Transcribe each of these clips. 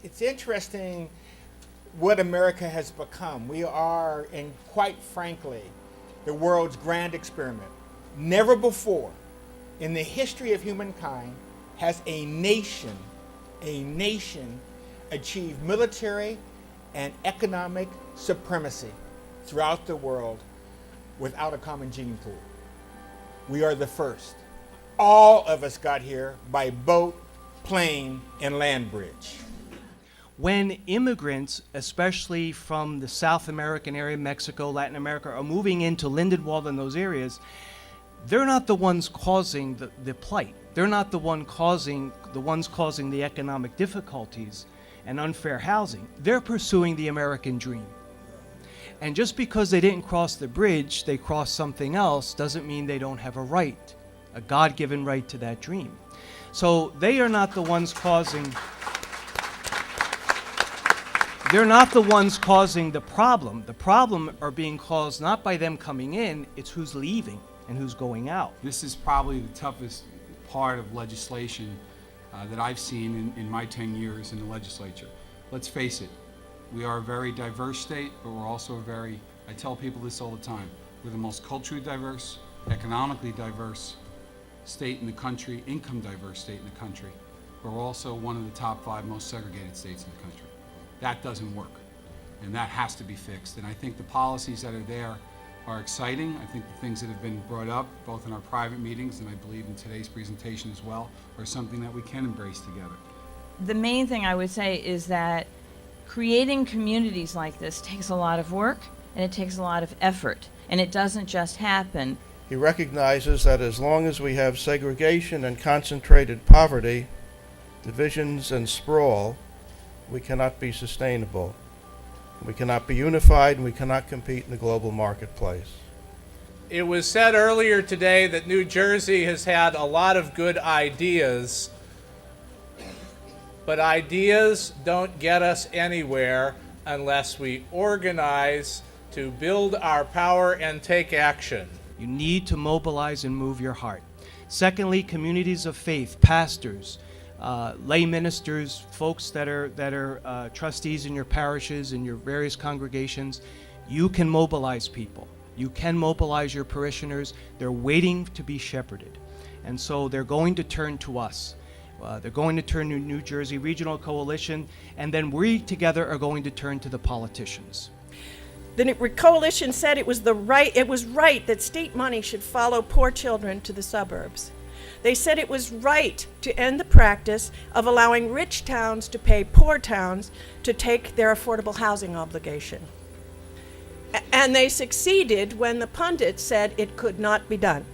It's interesting what America has become. We are, and quite frankly, the world's grand experiment. Never before in the history of humankind has a nation achieved military and economic supremacy throughout the world without a common gene pool. We are the first. All of us got here by boat, plane, and land bridge. When immigrants, especially from the South American area, Mexico, Latin America, are moving into Lindenwold and those areas, they're not the ones causing the plight. They're not the ones causing the economic difficulties and unfair housing. They're pursuing the American dream. And just because they didn't cross the bridge, they crossed something else, doesn't mean they don't have a right, a God-given right to that dream. So they are not the ones causing the problem. The problem are being caused not by them coming in, it's who's leaving and who's going out. This is probably the toughest part of legislation that I've seen in my 10 years in the legislature. Let's face it, we are a very diverse state, but we're also I tell people this all the time, we're the most culturally diverse, economically diverse state in the country, income diverse state in the country, but we're also one of the top 5 most segregated states in the country. That doesn't work, and that has to be fixed. And I think the policies that are there are exciting. I think the things that have been brought up, both in our private meetings and I believe in today's presentation as well, are something that we can embrace together. The main thing I would say is that creating communities like this takes a lot of work and it takes a lot of effort, and it doesn't just happen. He recognizes that as long as we have segregation and concentrated poverty, divisions and sprawl, we cannot be sustainable. We cannot be unified, and we cannot compete in the global marketplace. It was said earlier today that New Jersey has had a lot of good ideas, but ideas don't get us anywhere unless we organize to build our power and take action. You need to mobilize and move your heart. Secondly, communities of faith, pastors, lay ministers, folks that are trustees in your parishes and your various congregations. You can mobilize people. You can mobilize your parishioners. They're waiting to be shepherded. And so they're going to turn to us. They're going to turn to New Jersey Regional Coalition, and then we together are going to turn to the politicians. The coalition said it was right that state money should follow poor children to the suburbs. They said it was right to end the practice of allowing rich towns to pay poor towns to take their affordable housing obligation. And they succeeded when the pundits said it could not be done.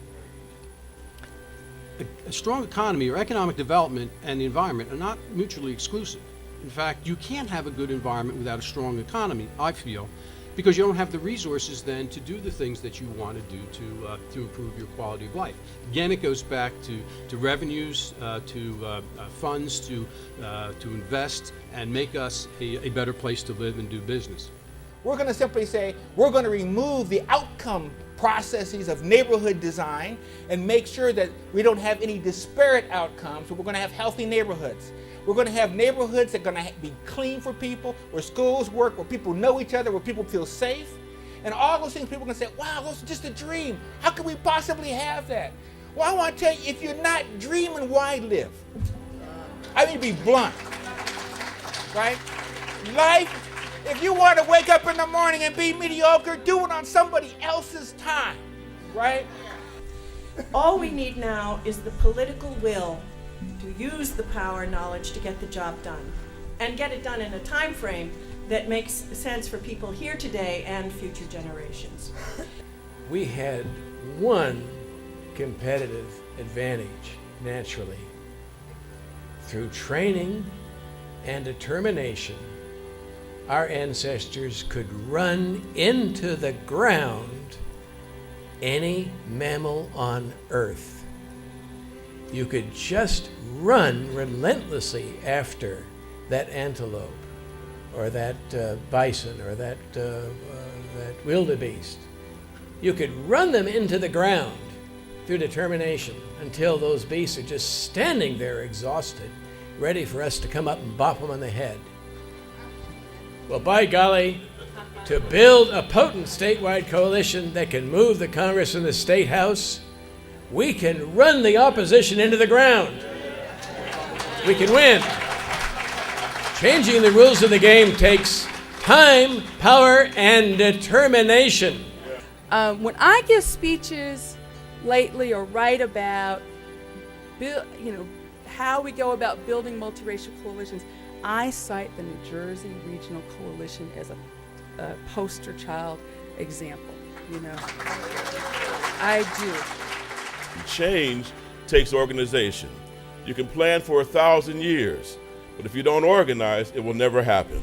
A strong economy or economic development and the environment are not mutually exclusive. In fact, you can't have a good environment without a strong economy, I feel, because you don't have the resources then to do the things that you want to do to improve your quality of life. Again, it goes back to revenues, to funds, to invest and make us a better place to live and do business. We're going to simply say we're going to remove the outcome processes of neighborhood design and make sure that we don't have any disparate outcomes, but we're going to have healthy neighborhoods. We're going to have neighborhoods that are going to be clean for people, where schools work, where people know each other, where people feel safe. And all those things, people are going to say, wow, that's just a dream. How could we possibly have that? Well, I want to tell you, if you're not dreaming, why live? I mean, to be blunt, right? Life, if you want to wake up in the morning and be mediocre, do it on somebody else's time, right? All we need now is the political will to use the power and knowledge to get the job done, and get it done in a time frame that makes sense for people here today and future generations. We had one competitive advantage naturally. Through training and determination, our ancestors could run into the ground any mammal on Earth. You could just run relentlessly after that antelope or that bison or that wildebeest. You could run them into the ground through determination until those beasts are just standing there exhausted, ready for us to come up and bop them on the head. Well, by golly, to build a potent statewide coalition that can move the Congress and the State House, we can run the opposition into the ground. We can win. Changing the rules of the game takes time, power, and determination. When I give speeches lately or write about how we go about building multiracial coalitions, I cite the New Jersey Regional Coalition as a poster child example. I do. Change takes organization. You can plan for 1,000 years, but if you don't organize, it will never happen.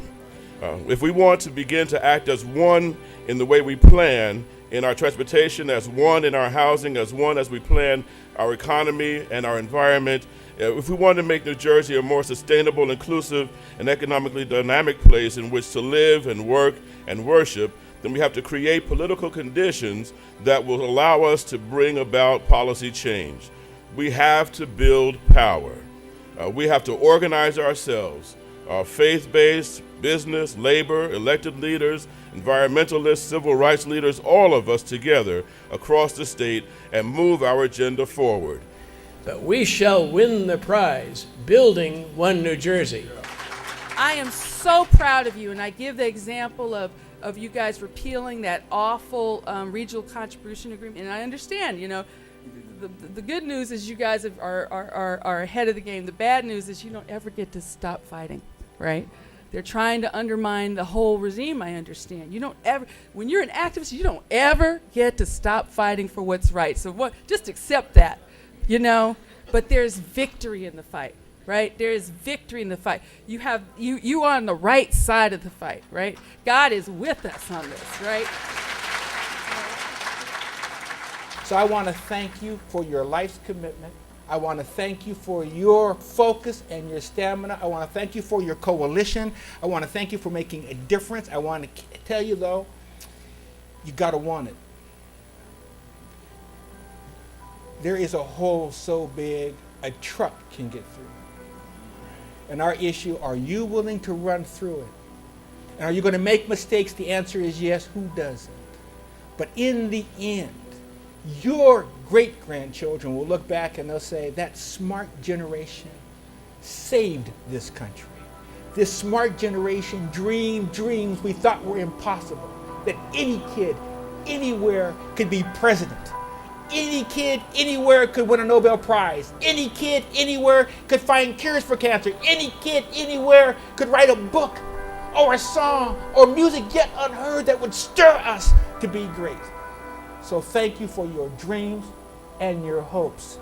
If we want to begin to act as one in the way we plan, in our transportation, as one in our housing, as one as we plan our economy and our environment, if we want to make New Jersey a more sustainable, inclusive, and economically dynamic place in which to live and work and worship, then we have to create political conditions that will allow us to bring about policy change. We have to build power. We have to organize ourselves, faith-based, business, labor, elected leaders, environmentalists, civil rights leaders, all of us together across the state and move our agenda forward. But we shall win the prize, building one New Jersey. I am so proud of you, and I give the example of you guys repealing that awful regional contribution agreement. And I understand, the good news is you guys are ahead of the game. The bad news is you don't ever get to stop fighting, right? They're trying to undermine the whole regime, I understand. You don't ever, when you're an activist, you don't ever get to stop fighting for what's right. So just accept that, But there's victory in the fight, right? There is victory in the fight. You are on the right side of the fight, right? God is with us on this, right? So I want to thank you for your life's commitment. I want to thank you for your focus and your stamina. I want to thank you for your coalition. I want to thank you for making a difference. I want to tell you, though, you got to want it. There is a hole so big a truck can get through. And our issue, are you willing to run through it? And are you going to make mistakes? The answer is yes. Who doesn't? But in the end, your great-grandchildren will look back and they'll say, that smart generation saved this country. This smart generation dreamed dreams we thought were impossible, that any kid anywhere could be president. Any kid anywhere could win a Nobel Prize. Any kid anywhere could find cures for cancer. Any kid anywhere could write a book or a song or music yet unheard that would stir us to be great. So thank you for your dreams and your hopes.